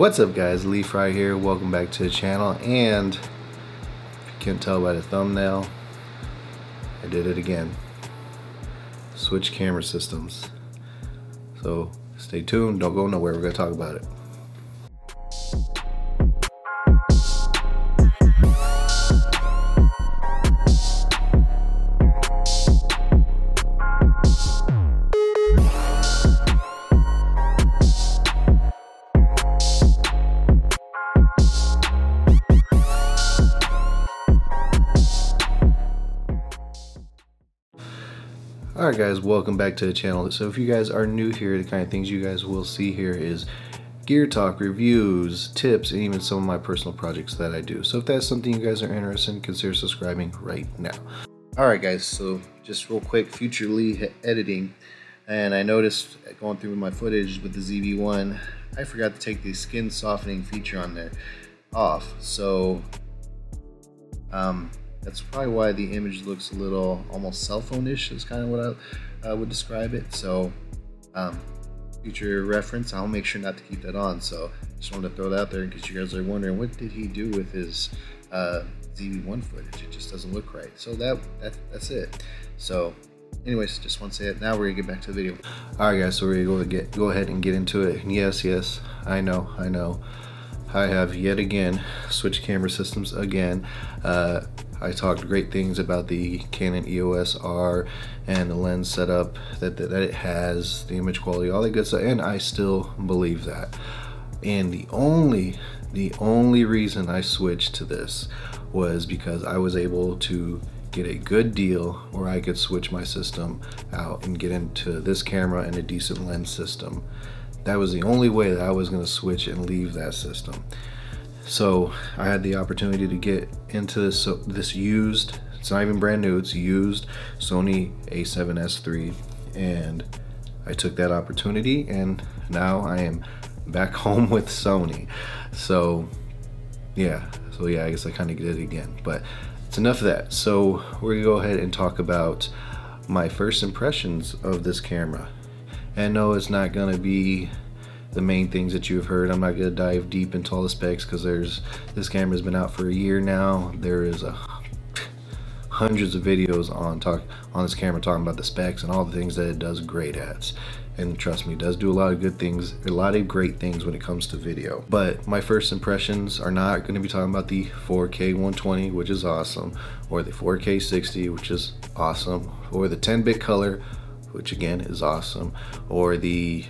What's up guys, Lee Fry here, welcome back to the channel. And if you can't tell by the thumbnail, I did it again. Switch camera systems. So stay tuned, don't go nowhere, we're going to talk about it. Alright guys, welcome back to the channel. So if you guys are new here, the kind of things you guys will see here is gear talk, reviews, tips, and even some of my personal projects that I do. So if that's something you guys are interested in, consider subscribing right now. Alright guys, so just real quick, future Lee editing. And I noticed going through my footage with the ZV-1, I forgot to take the skin softening feature on there off. So that's probably why the image looks a little almost cell phone-ish is kind of what I would describe it. So future reference, I'll make sure not to keep that on. So just wanted to throw that out there in case you guys are wondering what did he do with his ZV-1 footage. It just doesn't look right. So that's it. So anyways, just want to say it. Now we're gonna get back to the video. All right guys, so we're gonna go ahead and get into it. And yes, I know I have yet again switched camera systems again. I talked great things about the Canon EOS R and the lens setup that it has, the image quality, all that good stuff, and I still believe that. And the only reason I switched to this was because I was able to get a good deal where I could switch my system out and get into this camera and a decent lens system. That was the only way that I was going to switch and leave that system. So I had the opportunity to get into this used, it's not even brand new, it's used Sony a7S3, and I took that opportunity and now I am back home with Sony. So yeah, I guess I kind of did it again, but it's enough of that. So we're gonna go ahead and talk about my first impressions of this camera. And no, it's not gonna be the main things that you've heard. I'm not gonna dive deep into all the specs because this camera's been out for a year now. There is hundreds of videos on this camera talking about the specs and all the things that it does great at. And trust me, it does do a lot of good things, a lot of great things when it comes to video. But my first impressions are not going to be talking about the 4K 120, which is awesome, or the 4K 60, which is awesome, or the 10-bit color, which again is awesome, or the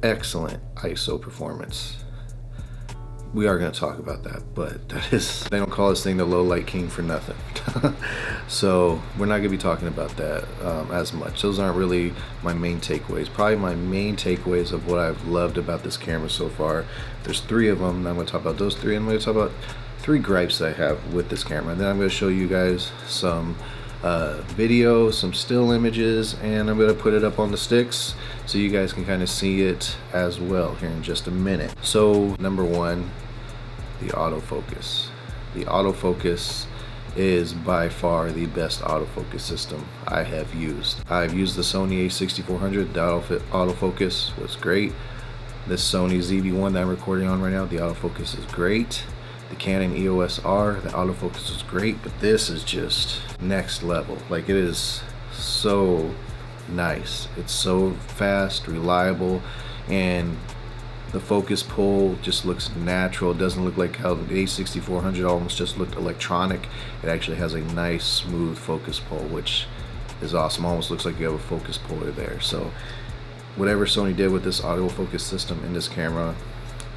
excellent ISO performance. We are going to talk about that, but they don't call this thing the low light king for nothing. So we're not going to be talking about that as much. Those aren't really my main takeaways. Probably my main takeaways of what I've loved about this camera so far, there's three of them, and I'm going to talk about those three, and I'm going to talk about three gripes that I have with this camera. And then I'm going to show you guys some video, some still images, and I'm going to put it up on the sticks so you guys can kind of see it as well here in just a minute. So number one, the autofocus. The autofocus is by far the best autofocus system I have used. I've used the Sony a6400. The autofocus was great. This Sony ZV-1 that I'm recording on right now, the autofocus is great. The Canon EOS R, the autofocus was great, but this is just next level. Like, it is so nice. It's so fast, reliable, and the focus pull just looks natural. It doesn't look like how the a6400 almost just looked electronic. It actually has a nice smooth focus pull, which is awesome. Almost looks like you have a focus puller there. So whatever Sony did with this autofocus system in this camera,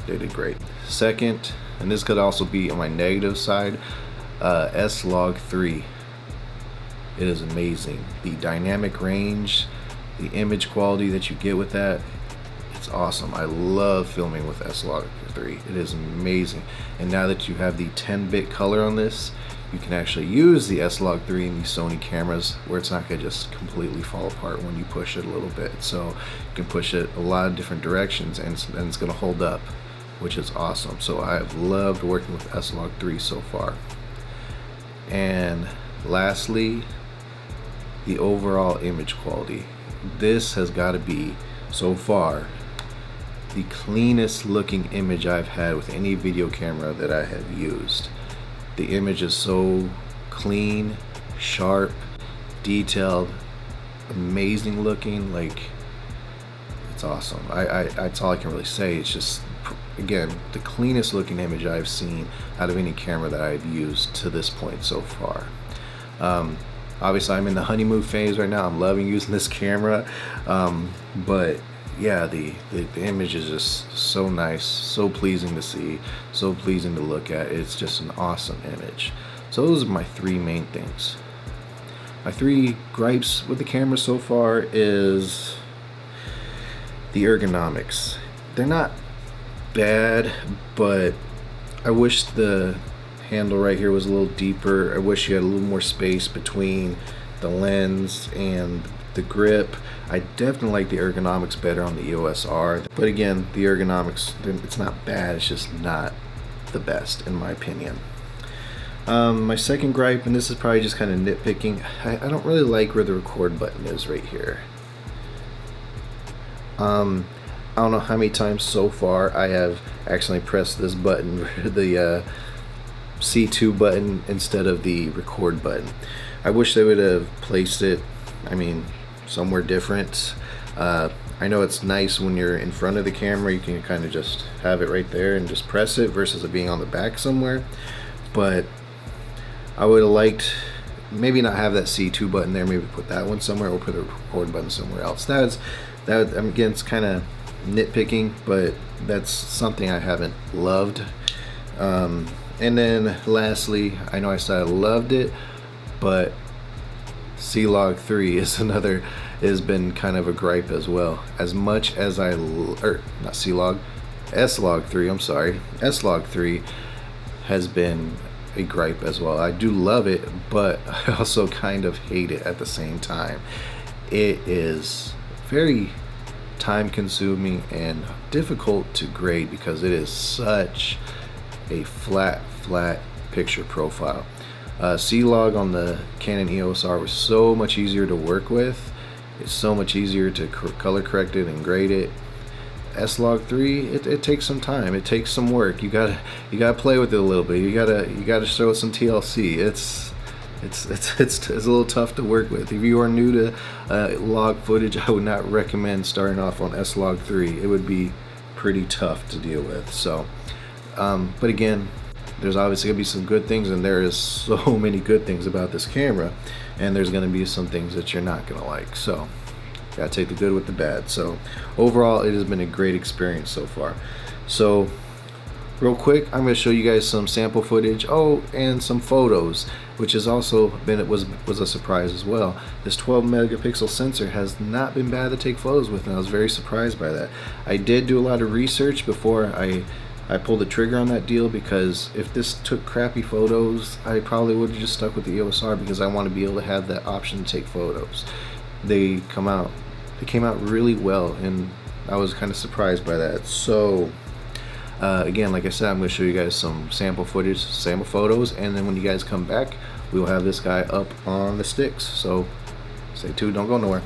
they did great. Second, and this could also be on my negative side, S-Log3. It is amazing. The dynamic range, the image quality that you get with that, it's awesome. I love filming with S-Log3. It is amazing. And now that you have the 10-bit color on this, you can actually use the S-Log3 in these Sony cameras where it's not going to just completely fall apart when you push it a little bit. So you can push it a lot of different directions and it's going to hold up, which is awesome. So I've loved working with S-Log3 so far. And lastly, the overall image quality. This has got to be, so far, the cleanest looking image I've had with any video camera that I have used. The image is so clean, sharp, detailed, amazing looking. Like, it's awesome. That's all I can really say. It's just, again, the cleanest looking image I've seen out of any camera that I've used to this point so far. Obviously I'm in the honeymoon phase right now. I'm loving using this camera, but yeah, the image is just so nice, so pleasing to see, so pleasing to look at. It's just an awesome image. So those are my three main things. My three gripes with the camera so far is the ergonomics. They're not bad, but I wish the handle right here was a little deeper. I wish you had a little more space between the lens and the grip. I definitely like the ergonomics better on the EOS R, but again, the ergonomics, it's not bad, it's just not the best in my opinion. My second gripe, and this is probably just kind of nitpicking, I don't really like where the record button is right here. I don't know how many times so far I have accidentally pressed this button, the C2 button, instead of the record button. I wish they would have placed it, I mean, somewhere different. I know it's nice when you're in front of the camera, you can kind of just have it right there and just press it versus it being on the back somewhere, but I would have liked maybe not have that C2 button there, maybe put that one somewhere or put the record button somewhere else. That again, it's kind of nitpicking, but that's something I haven't loved. And then lastly, I know I said I loved it, but C-Log 3 is another, has been kind of a gripe as well. As much as not C-Log, S-Log 3, I'm sorry, S-Log 3 has been a gripe as well. I do love it, but I also kind of hate it at the same time. It is very time consuming and difficult to grade because it is such a flat picture profile. C-Log on the Canon EOS R was so much easier to work with. It's so much easier to color correct it and grade it. S-Log 3, it takes some time. It takes some work. You gotta play with it a little bit. You gotta show it some TLC. It's a little tough to work with. If you are new to log footage, I would not recommend starting off on S-Log 3. It would be pretty tough to deal with. So, but again, there's obviously gonna be some good things, and there is so many good things about this camera, and there's gonna be some things that you're not gonna like. So, gotta take the good with the bad. So, overall, it has been a great experience so far. So, real quick, I'm going to show you guys some sample footage, and some photos, which has also been, was a surprise as well. This 12 megapixel sensor has not been bad to take photos with, and I was very surprised by that. I did do a lot of research before I pulled the trigger on that deal, because if this took crappy photos, I probably would have just stuck with the EOS R, because I want to be able to have that option to take photos. They came out really well, and I was kind of surprised by that. So again, like I said, I'm going to show you guys some sample footage, sample photos, and then when you guys come back, we will have this guy up on the sticks. So stay tuned, don't go nowhere.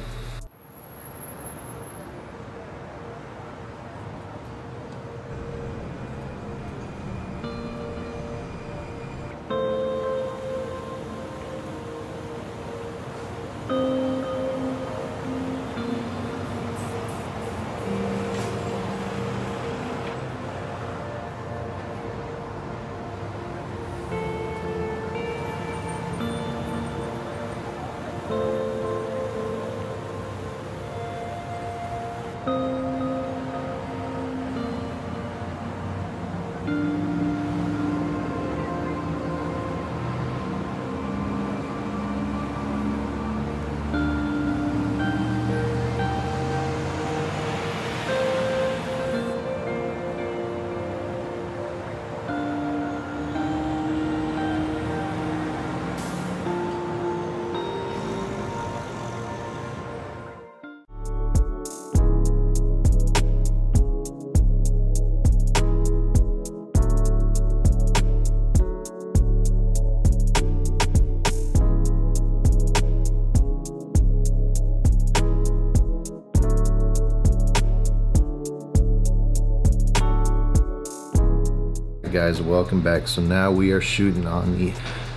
Alright guys, welcome back. So now we are shooting on the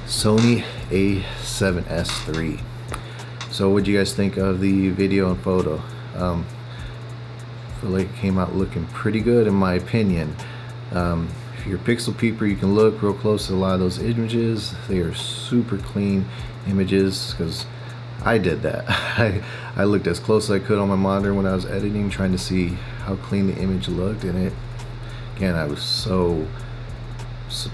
Sony a7S III. So what do you guys think of the video and photo? I feel like it came out looking pretty good in my opinion. If you're a pixel peeper, you can look real close to a lot of those images. They are super clean images because I did that. I looked as close as I could on my monitor when I was editing, trying to see how clean the image looked, and again, I was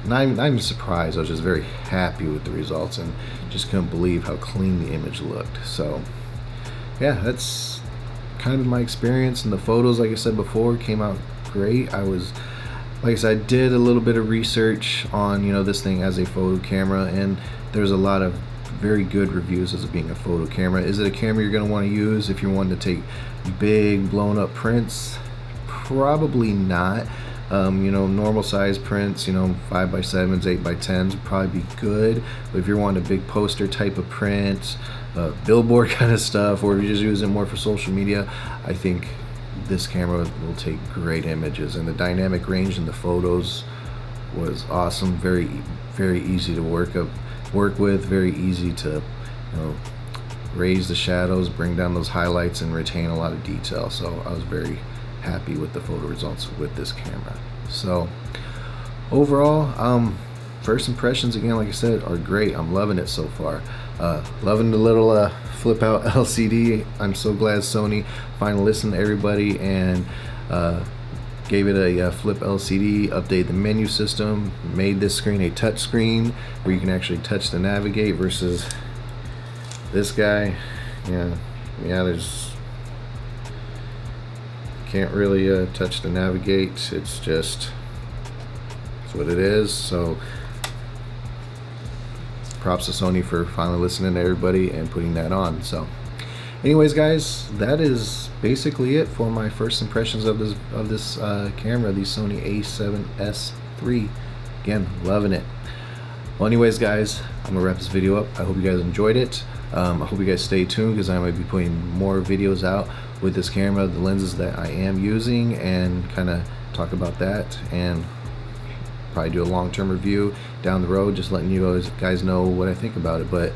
not even surprised. I was just very happy with the results and just couldn't believe how clean the image looked. So yeah, that's kind of my experience, and the photos, like I said before, came out great. Like I said, I did a little bit of research on, you know, this thing as a photo camera, and there's a lot of very good reviews as it being a photo camera. Is it a camera you're going to want to use if you're wanting to take big blown up prints? Probably not. You know, normal size prints, you know, 5x7s, 8x10s would probably be good. But if you're wanting a big poster type of print, billboard kind of stuff, or if you're just using it more for social media, I think this camera will take great images. And the dynamic range in the photos was awesome. Very easy to work with, very easy to, you know, raise the shadows, bring down those highlights, and retain a lot of detail. So I was very happy with the photo results with this camera. So overall, first impressions, again, like I said, are great. I'm loving it so far. Loving the little flip out LCD. I'm so glad Sony finally listened to everybody and gave it a flip LCD, updated the menu system, made this screen a touch screen where you can actually touch to navigate versus this guy. Yeah, there's can't really touch to navigate. It's what it is. So props to Sony for finally listening to everybody and putting that on. So anyways guys, that is basically it for my first impressions of this camera, the Sony a7S III. Again, loving it. Well, anyways guys, I'm gonna wrap this video up. I hope you guys enjoyed it. I hope you guys stay tuned because I might be putting more videos out with this camera, the lenses that I am using, and kind of talk about that, and probably do a long-term review down the road, just letting you guys know what I think about it. But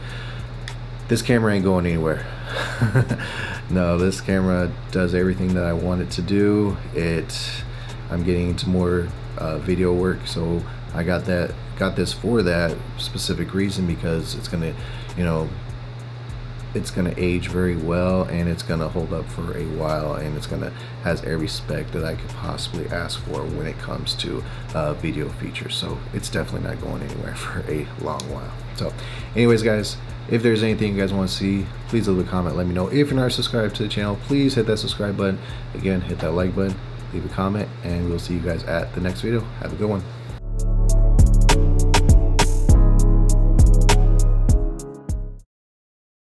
this camera ain't going anywhere. No, this camera does everything that I want it to do. I'm getting into more video work, so I got this for that specific reason, because it's gonna, you know, it's gonna age very well, and it's gonna hold up for a while, and has every spec that I could possibly ask for when it comes to video features. So it's definitely not going anywhere for a long while. So anyways guys, if there's anything you guys want to see, please leave a comment, let me know. If you're not subscribed to the channel, please hit that subscribe button. Again, hit that like button, leave a comment, and we'll see you guys at the next video. Have a good one.